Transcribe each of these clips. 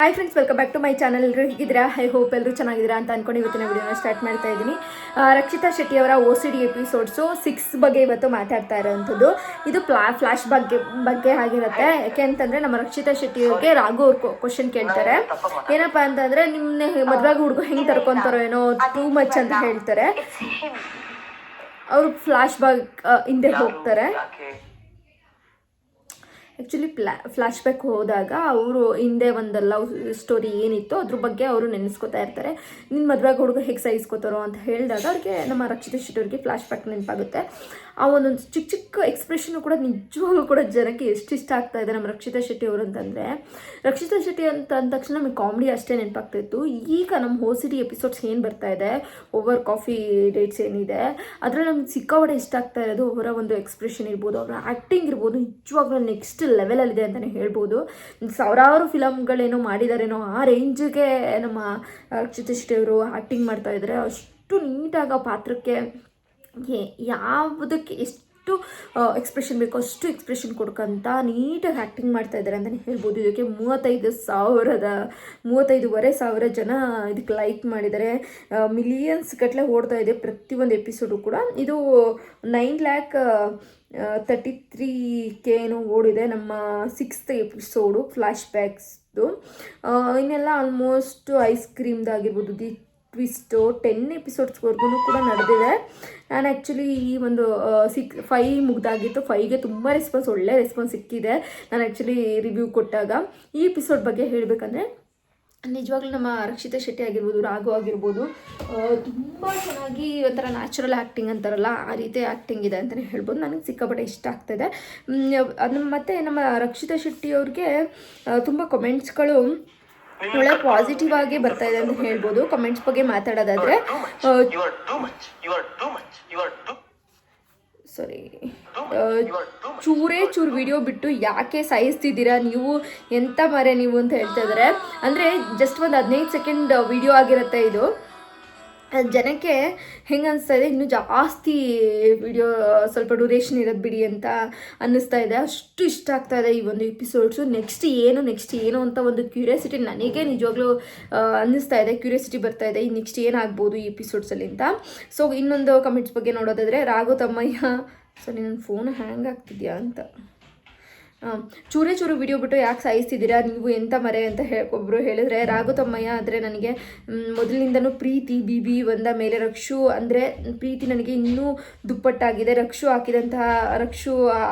Hi friends, welcome back to my channel. ಎಲ್ಲರೂ ಹೇಗಿದ್ದೀರಾ? I hope ಎಲ್ಲರೂ ಚೆನ್ನಾಗಿದ್ದೀರಾ ಅಂತ ಅಂದ್ಕೊಂಡು ಇವತ್ತಿನ ವಿಡಿಯೋನ ಸ್ಟಾರ್ಟ್ ಮಾಡ್ತಾ ಇದ್ದೀನಿ. ರಕ್ಷಿತಾ ಶೆಟ್ಟಿ ಅವರ OCD ಎಪಿಸೋಡ್ಸು 6 ಬಗ್ಗೆ ಇವತ್ತು ಮಾತಾಡ್ತಾ ಇರೋವಂಥದ್ದು. ಇದು ಫ್ಲಾಶ್ ಬಗ್ಗೆ ಆಗಿರುತ್ತೆ. ಯಾಕೆ ಅಂತಂದರೆ ನಮ್ಮ ರಕ್ಷಿತಾ ಶೆಟ್ಟಿ ಅವ್ರಿಗೆ ರಾಘು ಅವ್ರು ಕ್ವಶನ್ ಕೇಳ್ತಾರೆ. ಏನಪ್ಪ ಅಂತಂದರೆ ನಿಮ್ಮನ್ನೇ ಮದುವೆಗೆ ಹುಡುಗ ಹೆಂಗೆ ತರ್ಕೊತಾರೋ ಏನೋ ಟೂ ಮಚ್ ಅಂತ ಹೇಳ್ತಾರೆ. ಅವರು ಫ್ಲಾಶ್ ಹಿಂದೆ ಹೋಗ್ತಾರೆ. ಆ್ಯಕ್ಚುಲಿ ಫ್ಲ್ಯಾಶ್ ಬ್ಯಾಕ್ ಹೋದಾಗ ಅವರು ಹಿಂದೆ ಒಂದು ಲವ್ ಸ್ಟೋರಿ ಏನಿತ್ತು ಅದ್ರ ಬಗ್ಗೆ ಅವರು ನೆನೆಸ್ಕೊತಾ ಇರ್ತಾರೆ. ನಿನ್ನ ಮದುವೆಗೆ ಹುಡುಗ ಹೇಗೆ ಸಹಿಸ್ಕೋತಾರೋ ಅಂತ ಹೇಳಿದಾಗ ಅವ್ರಿಗೆ ನಮ್ಮ ರಕ್ಷಿತಾ ಶೆಟ್ಟಿ ಅವ್ರಿಗೆ ಫ್ಲ್ಯಾಶ್ ಬ್ಯಾಕ್ ನೆನಪಾಗುತ್ತೆ. ಆ ಒಂದೊಂದು ಚಿಕ್ಕ ಎಕ್ಸ್ಪ್ರೆಷನ್ನು ಕೂಡ ನಿಜವಾಗ್ಲೂ ಕೂಡ ಜನಕ್ಕೆ ಎಷ್ಟು ಇಷ್ಟ ಆಗ್ತಾ ಇದೆ ನಮ್ಮ ರಕ್ಷಿತಾ ಶೆಟ್ಟಿ ಅವರು ಅಂತಂದರೆ. ರಕ್ಷಿತಾ ಶೆಟ್ಟಿ ಅಂತ ಅಂದ ತಕ್ಷಣ ನಮಗೆ ಕಾಮಿಡಿ ಅಷ್ಟೇ ನೆನಪಾಗ್ತಾಯಿತ್ತು. ಈಗ ನಮ್ಮ OCD ಎಪಿಸೋಡ್ಸ್ ಏನು ಬರ್ತಾ ಇದೆ, ಓವರ್ ಕಾಫಿ ಡೇಟ್ಸ್ ಏನಿದೆ, ಅದರಲ್ಲಿ ನಮ್ಗೆ ಸಿಕ್ಕಾಪಟ್ಟೆ ಇಷ್ಟ ಆಗ್ತಾ ಇರೋದು ಅವರ ಒಂದು ಎಕ್ಸ್ಪ್ರೆಷನ್ ಇರ್ಬೋದು, ಅವರ ಆ್ಯಕ್ಟಿಂಗ್ ಇರ್ಬೋದು. ನಿಜವಾಗ್ಲೂ ನೆಕ್ಸ್ಟ್ ಲೆವೆಲಲ್ಲಿದೆ ಅಂತಲೇ ಹೇಳ್ಬೋದು. ಸಾವಿರಾರು ಫಿಲಮ್ಗಳೇನೋ ಮಾಡಿದಾರೇನೋ ಆ ರೇಂಜಿಗೆ ನಮ್ಮ ರಕ್ಷಿತಾ ಶೆಟ್ಟಿ ಅವರು ಆ್ಯಕ್ಟಿಂಗ್ ಮಾಡ್ತಾ ಇದ್ದಾರೆ. ಅಷ್ಟು ನೀಟಾಗಿ ಆ ಪಾತ್ರಕ್ಕೆ ಯಾವುದಕ್ಕೆ ಎಷ್ಟು ಎಕ್ಸ್ಪ್ರೆಷನ್ ಬೇಕೋ ಅಷ್ಟು ಎಕ್ಸ್ಪ್ರೆಷನ್ ಕೊಡ್ಕೊಂತ ನೀಟಾಗಿ ಆ್ಯಕ್ಟಿಂಗ್ ಮಾಡ್ತಾ ಇದ್ದಾರೆ ಅಂತಲೇ ಹೇಳ್ಬೋದು. ಇದಕ್ಕೆ 35,500 ಜನ ಇದಕ್ಕೆ ಲೈಕ್ ಮಾಡಿದ್ದಾರೆ. ಮಿಲಿಯನ್ಸ್ ಗಟ್ಟಲೆ ಓಡ್ತಾ ಇದೆ ಪ್ರತಿಯೊಂದು ಎಪಿಸೋಡು ಕೂಡ. ಇದು 9,33K ಏನೋ ಓಡಿದೆ ನಮ್ಮ 6th ಎಪಿಸೋಡು ಫ್ಲ್ಯಾಶ್ ಬ್ಯಾಕ್ಸ್ದು. ಇನ್ನೆಲ್ಲ ಆಲ್ಮೋಸ್ಟ್ ಐಸ್ ಕ್ರೀಮ್ದಾಗಿರ್ಬೋದು, ದಿ ಟ್ವಿಸ್ಟು 10 ಎಪಿಸೋಡ್ಸ್ವರೆಗೂ ಕೂಡ ನಡೆದಿದೆ. ನಾನು ಆ್ಯಕ್ಚುಲಿ ಈ ಒಂದು 5 ಮುಗ್ದಾಗಿತ್ತು. 5ಗೆ ತುಂಬ ಒಳ್ಳೆ ರೆಸ್ಪಾನ್ಸ್ ಸಿಕ್ಕಿದೆ ನಾನು ಆ್ಯಕ್ಚುಲಿ ರಿವ್ಯೂ ಕೊಟ್ಟಾಗ. ಈ ಎಪಿಸೋಡ್ ಬಗ್ಗೆ ಹೇಳಬೇಕಂದ್ರೆ ನಿಜವಾಗ್ಲೂ ನಮ್ಮ ರಕ್ಷಿತಾ ಶೆಟ್ಟಿ ಆಗಿರ್ಬೋದು, ರಾಘು ಆಗಿರ್ಬೋದು, ತುಂಬ ಚೆನ್ನಾಗಿ ಒಂಥರ ನ್ಯಾಚುರಲ್ ಆ್ಯಕ್ಟಿಂಗ್ ಅಂತಾರಲ್ಲ ಆ ರೀತಿ ಆ್ಯಕ್ಟಿಂಗ್ ಇದೆ ಅಂತಲೇ ಹೇಳ್ಬೋದು. ನನಗೆ ಸಿಕ್ಕಾಪಟ್ಟೆ ಇಷ್ಟ ಆಗ್ತಾಯಿದೆ. ಅದು ಮತ್ತು ನಮ್ಮ ರಕ್ಷಿತಾ ಶೆಟ್ಟಿ ಅವ್ರಿಗೆ ತುಂಬ ಕಮೆಂಟ್ಸ್ಗಳು ಒಳ್ಳೆ ಪಾಸಿಟಿವ್ ಆಗಿ ಬರ್ತಾ ಇದೆ ಅಂತ ಹೇಳ್ಬೋದು. ಕಮೆಂಟ್ಸ್ ಬಗ್ಗೆ ಮಾತಾಡೋದಾದರೆ ಚೂರು ವಿಡಿಯೋ ಬಿಟ್ಟು ಯಾಕೆ ಸಾಯಿಸ್ತಿದ್ದೀರಾ ನೀವು, ಎಂಥ ಮರೆ ನೀವು ಅಂತ ಹೇಳ್ತಾ ಇದ್ದಾರೆ. ಅಂದರೆ ಜಸ್ಟ್ ಒಂದು 15 ಸೆಕೆಂಡ್ ವಿಡಿಯೋ ಆಗಿರುತ್ತೆ ಇದು. ಜನಕ್ಕೆ ಹೆಂಗೆ ಅನಿಸ್ತಾ ಇದೆ, ಇನ್ನೂ ಜಾಸ್ತಿ ವಿಡಿಯೋ ಸ್ವಲ್ಪ ಡ್ಯೂರೇಷನ್ ಇರೋದು ಬಿಡಿ ಅಂತ ಅನ್ನಿಸ್ತಾ ಇದೆ. ಅಷ್ಟು ಇಷ್ಟ ಆಗ್ತಾ ಇದೆ ಈ ಒಂದು ಎಪಿಸೋಡ್ಸು. ನೆಕ್ಸ್ಟ್ ಏನು ಅಂತ ಒಂದು ಕ್ಯೂರಿಯಾಸಿಟಿ ನನಗೆ ನಿಜವಾಗ್ಲೂ ಅನ್ನಿಸ್ತಾ ಇದೆ. ಕ್ಯೂರಿಯಾಸಿಟಿ ಬರ್ತಾ ಇದೆ ಈ ನೆಕ್ಸ್ಟ್ ಏನಾಗ್ಬೋದು ಈ ಎಪಿಸೋಡ್ಸಲ್ಲಿ ಅಂತ. ಸೊ ಇನ್ನೊಂದು ಕಮೆಂಟ್ಸ್ ಬಗ್ಗೆ ನೋಡೋದಾದರೆ ರಾಘು ತಮ್ಮಯ್ಯ, ನನ್ನ ಫೋನ್ ಹ್ಯಾಂಗ್ ಆಗ್ತಿದೆಯಾ ಅಂತ, ಚೂರು ವಿಡಿಯೋ ಬಿಟ್ಟು ಯಾಕೆ ಸಾಯಿಸ್ತಿದ್ದೀರಾ ನೀವು, ಎಂಥ ಮರೆ ಅಂತ ಒಬ್ಬರು ಹೇಳಿದ್ರೆ, ರಾಘು ತಮ್ಮಯ್ಯ ಆದರೆ ನನಗೆ ಮೊದಲಿನಿಂದನೂ ಪ್ರೀತಿ BB ಬಂದ ಮೇಲೆ ರಕ್ಷು ಅಂದರೆ ಪ್ರೀತಿ ನನಗೆ ಇನ್ನೂ ದುಪ್ಪಟ್ಟಾಗಿದೆ. ರಕ್ಷು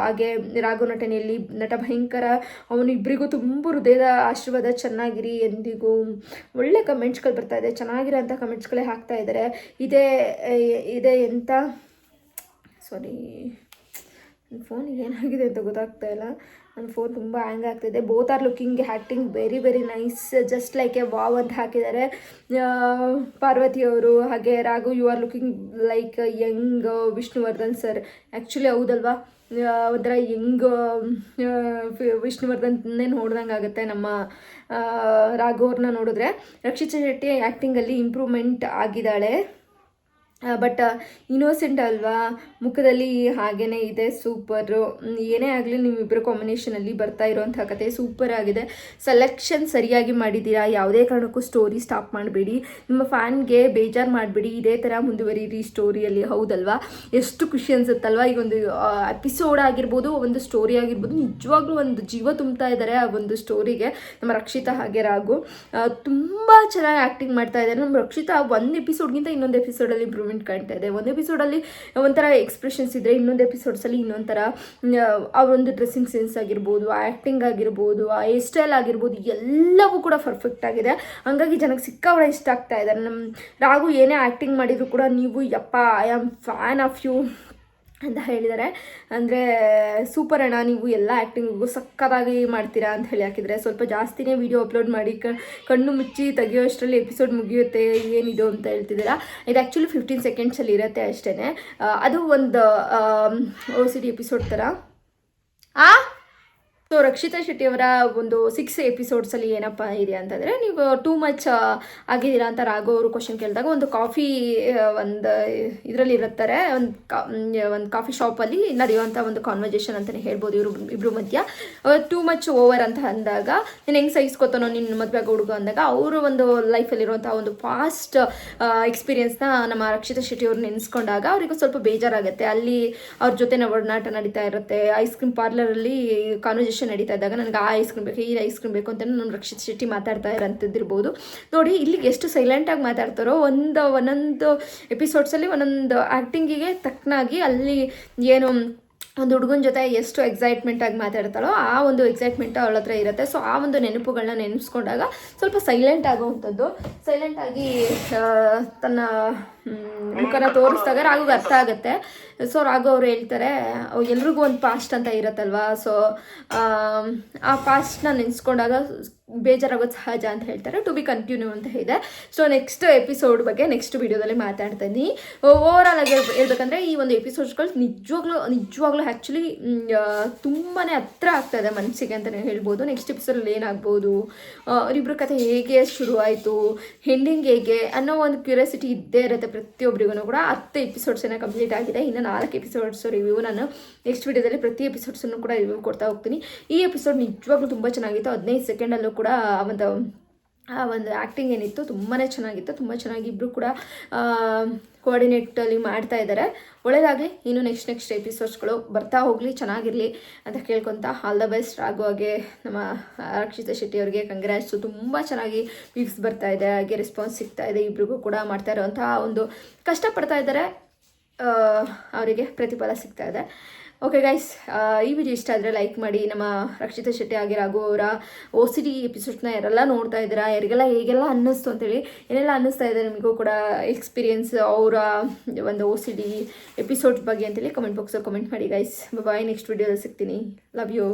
ಹಾಗೆ ರಾಘು ನಟನೆಯಲ್ಲಿ ನಟ ಭಯಂಕರ. ಅವನು ಇಬ್ಬರಿಗೂ ತುಂಬ ಹೃದಯದ ಆಶೀರ್ವಾದ. ಚೆನ್ನಾಗಿರಿ ಎಂದಿಗೂ. ಒಳ್ಳೆ ಕಮೆಂಟ್ಸ್ಗಳು ಬರ್ತಾ ಇದೆ, ಚೆನ್ನಾಗಿರೋ ಅಂಥ ಕಮೆಂಟ್ಸ್ಗಳೇ ಹಾಕ್ತಾ ಇದ್ದಾರೆ. ಇದೇ ಎಂಥ ನನ್ನ ಫೋನಿಗೆ ಏನಾಗಿದೆ ಅಂತ ಗೊತ್ತಾಗ್ತಾ ಇಲ್ಲ. ನನ್ನ ಫೋನ್ ತುಂಬ ಹ್ಯಾಂಗ್ ಆಗ್ತಿದೆ. Both are looking acting very nice, just like a wow ಅಂತ ಹಾಕಿದ್ದಾರೆ ಪಾರ್ವತಿಯವರು. ಹಾಗೆ Raghu, you are looking like young Vishnuvardhan sir. Actually ಹೌದಲ್ವಾ, ಒಂಥರ ಯಂಗ್ ವಿಷ್ಣುವರ್ಧನ್ನೇ ನೋಡ್ದಂಗೆ ಆಗುತ್ತೆ ನಮ್ಮ ರಾಘು ಅವ್ರನ್ನ ನೋಡಿದ್ರೆ. ರಕ್ಷಿತಾ ಶೆಟ್ಟಿ ಆ್ಯಕ್ಟಿಂಗಲ್ಲಿ ಇಂಪ್ರೂವ್ಮೆಂಟ್ ಆಗಿದ್ದಾಳೆ. ಬಟ್ ಇನ್ನೋಸೆಂಟ್ ಅಲ್ವಾ, ಮುಖದಲ್ಲಿ ಹಾಗೇ ಇದೆ. ಸೂಪರು. ಏನೇ ಆಗಲಿ ನಿಮ್ಮಿಬ್ಬರ ಕಾಂಬಿನೇಷನಲ್ಲಿ ಬರ್ತಾ ಇರೋವಂಥ ಕತೆ ಸೂಪರ್ ಆಗಿದೆ. ಸೆಲೆಕ್ಷನ್ ಸರಿಯಾಗಿ ಮಾಡಿದ್ದೀರಾ. ಯಾವುದೇ ಕಾರಣಕ್ಕೂ ಸ್ಟೋರಿ ಸ್ಟಾಪ್ ಮಾಡಬೇಡಿ. ನಿಮ್ಮ ಫ್ಯಾನ್ಗೆ ಬೇಜಾರು ಮಾಡಬೇಡಿ. ಇದೇ ಥರ ಮುಂದುವರಿಯಿರಿ ಸ್ಟೋರಿಯಲ್ಲಿ. ಹೌದಲ್ವಾ, ಎಷ್ಟು ಖುಷಿ ಅನಿಸುತ್ತಲ್ವ. ಈಗ ಒಂದು ಎಪಿಸೋಡ್ ಆಗಿರ್ಬೋದು, ಒಂದು ಸ್ಟೋರಿ ಆಗಿರ್ಬೋದು, ನಿಜವಾಗ್ಲೂ ಒಂದು ಜೀವ ತುಂಬ್ತಾ ಇದ್ದಾರೆ ಆ ಒಂದು ಸ್ಟೋರಿಗೆ ನಮ್ಮ ರಕ್ಷಿತಾ ಹಾಗೆ ರಾಘು. ತುಂಬ ಚೆನ್ನಾಗಿ ಆ್ಯಕ್ಟಿಂಗ್ ಮಾಡ್ತಾ ಇದ್ದಾರೆ ನಮ್ಮ ರಕ್ಷಿತಾ. ಒಂದು ಎಪಿಸೋಡ್ಗಿಂತ ಇನ್ನೊಂದು ಎಪಿಸೋಡಲ್ಲಿ ಇಂಪ್ರೂವ್ಮೆಂಟ್ ಕಾಣ್ತಾ ಇದೆ. ಒಂದು ಎಪಿಸೋಡಲ್ಲಿ ಒಂಥರ ಎಕ್ಸ್ಪ್ರೆಷನ್ಸ್ ಇದ್ದರೆ ಇನ್ನೊಂದು ಎಪಿಸೋಡ್ಸಲ್ಲಿ ಇನ್ನೊಂಥರ ಆ ಒಂದು ಡ್ರೆಸ್ಸಿಂಗ್ ಸೆನ್ಸ್ ಆಗಿರ್ಬೋದು, ಆ್ಯಕ್ಟಿಂಗ್ ಆಗಿರ್ಬೋದು, ಆ ಹೇರ್ ಸ್ಟೈಲ್ ಆಗಿರ್ಬೋದು, ಎಲ್ಲವೂ ಕೂಡ ಪರ್ಫೆಕ್ಟ್ ಆಗಿದೆ. ಹಂಗಾಗಿ ಜನಕ್ಕೆ ಸಿಕ್ಕಾಪಟ್ಟೆ ಇಷ್ಟ ಆಗ್ತಾ ಇದ್ದಾರೆ. ನಮ್ಮ ರಾಘು ಏನೇ ಆ್ಯಕ್ಟಿಂಗ್ ಮಾಡಿದ್ರು ಕೂಡ ನೀವು ಯಪ್ಪ I am fan of you ಅಂತ ಹೇಳಿದ್ದಾರೆ. ಅಂದರೆ ಸೂಪರ್ ಅಣ್ಣ, ನೀವು ಎಲ್ಲ ಆ್ಯಕ್ಟಿಂಗಿಗೂ ಸಕ್ಕತ್ತಾಗಿ ಮಾಡ್ತೀರಾ ಅಂತ ಹೇಳಿ ಹಾಕಿದರೆ. ಸ್ವಲ್ಪ ಜಾಸ್ತಿನೇ ವೀಡಿಯೋ ಅಪ್ಲೋಡ್ ಮಾಡಿ ಕಣ್ಣು ಮುಚ್ಚಿ ತೆಗಿಯೋಷ್ಟರಲ್ಲಿ ಎಪಿಸೋಡ್ ಮುಗಿಯುತ್ತೆ, ಏನಿದು ಅಂತ ಹೇಳ್ತಿದ್ದೀರಾ. ಇದು ಆ್ಯಕ್ಚುಲಿ 15 ಸೆಕೆಂಡ್ಸಲ್ಲಿ ಇರುತ್ತೆ ಅಷ್ಟೇ. ಅದು ಒಂದು OCD ಎಪಿಸೋಡ್ ಥರ. ಸೊ ರಕ್ಷಿತಾ ಶೆಟ್ಟಿಯವರ ಒಂದು 6 ಎಪಿಸೋಡ್ಸಲ್ಲಿ ಏನಪ್ಪ ಇದೆ ಅಂತಂದರೆ, ನೀವು ಟೂ ಮಚ್ ಆಗಿದ್ದೀರಾ ಅಂತ ರಾಘವ್ ಅವರು ಕ್ವಶನ್ ಕೇಳಿದಾಗ ಒಂದು ಕಾಫಿ ಒಂದು ಇದರಲ್ಲಿ ಇರುತ್ತಾರೆ, ಒಂದು ಕಾಫಿ ಶಾಪಲ್ಲಿ ನಡೆಯುವಂಥ ಒಂದು ಕಾನ್ವರ್ಜೇಷನ್ ಅಂತಲೇ ಹೇಳ್ಬೋದು ಇಬ್ಬರು ಮಧ್ಯ. ಟೂ ಮಚ್ ಓವರ್ ಅಂತ ಅಂದಾಗ ನೀನು ಹೆಂಗೆ ಸಹಿಸ್ಕೊತಾನೋ ನಿನ್ನ ಮದುವೆ ಹುಡುಗ ಅಂದಾಗ ಅವರು ಒಂದು ಲೈಫಲ್ಲಿರುವಂಥ ಒಂದು ಫಾಸ್ಟ್ ಎಕ್ಸ್ಪೀರಿಯನ್ಸ್ನ ನಮ್ಮ ರಕ್ಷಿತಾ ಶೆಟ್ಟಿಯವ್ರು ನೆನೆಸ್ಕೊಂಡಾಗ ಅವರಿಗೂ ಸ್ವಲ್ಪ ಬೇಜಾರಾಗುತ್ತೆ. ಅಲ್ಲಿ ಅವ್ರ ಜೊತೆ ಒಡನಾಟ ನಡೀತಾ ಇರುತ್ತೆ. ಐಸ್ ಕ್ರೀಮ್ ಪಾರ್ಲರಲ್ಲಿ ಕಾನ್ವರ್ಜೇಷನ್ ನಡೀತಾ ಇದ್ದಾಗ ನನಗೆ ಆ ಐಸ್ ಕ್ರೀಮ್ ಬೇಕು, ಈ ಐಸ್ ಕ್ರೀಮ್ ಬೇಕು ಅಂತ ನಮ್ಮ ರಕ್ಷಿತ್ ಶೆಟ್ಟಿ ಮಾತಾಡ್ತಾ ಇರೋಂಥದ್ದಿರ್ಬೋದು. ನೋಡಿ ಇಲ್ಲಿಗೆ ಎಷ್ಟು ಸೈಲೆಂಟಾಗಿ ಮಾತಾಡ್ತಾರೋ, ಒಂದೊಂದು ಎಪಿಸೋಡ್ಸಲ್ಲಿ ಒಂದೊಂದು ಆ್ಯಕ್ಟಿಂಗಿಗೆ ತಕ್ಕನಾಗಿ ಅಲ್ಲಿ ಏನು ಒಂದು ಹುಡುಗನ ಜೊತೆ ಎಷ್ಟು ಎಕ್ಸೈಟ್ಮೆಂಟಾಗಿ ಮಾತಾಡ್ತಾಳೋ ಆ ಒಂದು ಎಕ್ಸೈಟ್ಮೆಂಟ್ ಅವಳ ಹತ್ರ ಇರುತ್ತೆ. ಸೊ ಆ ಒಂದು ನೆನಪುಗಳನ್ನ ನೆನೆಸ್ಕೊಂಡಾಗ ಸ್ವಲ್ಪ ಸೈಲೆಂಟ್ ಆಗುವಂಥದ್ದು, ಸೈಲೆಂಟಾಗಿ ತನ್ನ ಮುಖನ ತೋರಿಸಿದಾಗ ರಾಘುಗೆ ಅರ್ಥ ಆಗುತ್ತೆ. ಸೊ ರಾಘು ಅವರು ಹೇಳ್ತಾರೆ, ಎಲ್ರಿಗೂ ಒಂದು ಪಾಸ್ಟ್ ಅಂತ ಇರುತ್ತಲ್ವಾ, ಸೊ ಆ ಪಾಸ್ಟ್ನ ನೆನೆಸ್ಕೊಂಡಾಗ ಬೇಜಾರಾಗೋದು ಸಹಜ ಅಂತ ಹೇಳ್ತಾರೆ. ಟು ಬಿ ಕಂಟಿನ್ಯೂ ಅಂತ ಇದೆ. ಸೊ ನೆಕ್ಸ್ಟ್ ಎಪಿಸೋಡ್ ಬಗ್ಗೆ ನೆಕ್ಸ್ಟ್ ವಿಡಿಯೋದಲ್ಲಿ ಮಾತಾಡ್ತಾ ಇದ್ದೀನಿ. ಓವರಾಲ್ ಆಗಿ ಹೇಳ್ಬೇಕಂದ್ರೆ ಈ ಒಂದು ಎಪಿಸೋಡ್ಸ್ಗಳು ನಿಜವಾಗ್ಲೂ ಆ್ಯಕ್ಚುಲಿ ತುಂಬಾ ಹತ್ರ ಆಗ್ತಾಯಿದೆ ಮನಸ್ಸಿಗೆ ಅಂತಲೇ ಹೇಳ್ಬೋದು. ನೆಕ್ಸ್ಟ್ ಎಪಿಸೋಡಲ್ಲಿ ಏನಾಗ್ಬೋದು, ಅವರಿಬ್ಬರ ಕಥೆ ಹೇಗೆ ಶುರುವಾಯಿತು, ಎಂಡಿಂಗ್ ಹೇಗೆ ಅನ್ನೋ ಒಂದು ಕ್ಯೂರಿಯಾಸಿಟಿ ಇದ್ದೇ ಇರುತ್ತೆ ಪ್ರತಿಯೊಬ್ಬರಿಗೂ ಕೂಡ. 10 ಎಪಿಸೋಡ್ಸ್ ಏನೋ ಕಂಪ್ಲೀಟ್ ಆಗಿದೆ, ಇನ್ನು 4 ಎಪಿಸೋಡ್ಸ್ ರಿವ್ಯೂ ನಾನು ನೆಕ್ಸ್ಟ್ ವಿಡಿಯೋದಲ್ಲಿ ಪ್ರತಿ ಎಪಿಸೋಡ್ಸನ್ನು ಕೂಡ ರಿವ್ಯೂ ಕೊಡ್ತಾ ಹೋಗ್ತೀನಿ. ಈ ಎಪಿಸೋಡ್ ನಿಜವಾಗ್ಲೂ ತುಂಬ ಚೆನ್ನಾಗಿತ್ತು. 15 ಸೆಕೆಂಡಲ್ಲೂ ಕೂಡ ಆ ಒಂದು ಆ್ಯಕ್ಟಿಂಗ್ ಏನಿತ್ತು ತುಂಬಾ ಚೆನ್ನಾಗಿತ್ತು. ತುಂಬ ಚೆನ್ನಾಗಿ ಇಬ್ಬರು ಕೂಡ ಕೋಆರ್ಡಿನೇಟಲ್ಲಿ ಮಾಡ್ತಾ ಇದ್ದಾರೆ. ಒಳ್ಳೆಯದಾಗಲಿ, ಇನ್ನು ನೆಕ್ಸ್ಟ್ ಎಪಿಸೋಡ್ಸ್ಗಳು ಬರ್ತಾ ಹೋಗಲಿ, ಚೆನ್ನಾಗಿರಲಿ ಅಂತ ಕೇಳ್ಕೊತ ಆಲ್ ದ ಬೆಸ್ಟ್. ರಾಘುವಾಗೆ ನಮ್ಮ ರಕ್ಷಿತಾ ಶೆಟ್ಟಿ ಅವರಿಗೆ ಕಂಗ್ರ್ಯಾಟ್ಸು. ತುಂಬ ಚೆನ್ನಾಗಿ ವ್ಯೂಸ್ ಬರ್ತಾ ಇದೆ, ಹಾಗೆ ರೆಸ್ಪಾನ್ಸ್ ಸಿಗ್ತಾ ಇದೆ. ಇಬ್ರಿಗೂ ಕೂಡ ಮಾಡ್ತಾ ಇರೋವಂಥ ಒಂದು ಕಷ್ಟಪಡ್ತಾ ಇದ್ದಾರೆ, ಅವರಿಗೆ ಪ್ರತಿಫಲ ಸಿಗ್ತಾ ಇದೆ. ಓಕೆ ಗೈಸ್, ಈ ವಿಡಿಯೋ ಇಷ್ಟ ಆದರೆ ಲೈಕ್ ಮಾಡಿ. ನಮ್ಮ ರಕ್ಷಿತಾ ಶೆಟ್ಟಿ ಆಗಿ ರಾಘು ಅವರ OCD ಎಪಿಸೋಡ್ಸ್ನ ಯಾರೆಲ್ಲ ನೋಡ್ತಾ ಇದ್ದೀರಾ, ಯಾರಿಗೆಲ್ಲ ಹೇಗೆಲ್ಲ ಅನ್ನಿಸ್ತು ಅಂತೇಳಿ, ಏನೆಲ್ಲ ಅನ್ನಿಸ್ತಾ ಇದೆ ನಿಮಗೂ ಕೂಡ ಎಕ್ಸ್ಪೀರಿಯೆನ್ಸ್ ಅವರ ಒಂದು OCD ಎಪಿಸೋಡ್ಸ್ ಬಗ್ಗೆ ಅಂತೇಳಿ ಕಮೆಂಟ್ ಬಾಕ್ಸಲ್ಲಿ ಕಮೆಂಟ್ ಮಾಡಿ ಗೈಸ್. ಬಾಯ್, ನೆಕ್ಸ್ಟ್ ವಿಡಿಯೋದಲ್ಲಿ ಸಿಗ್ತೀನಿ. Love you.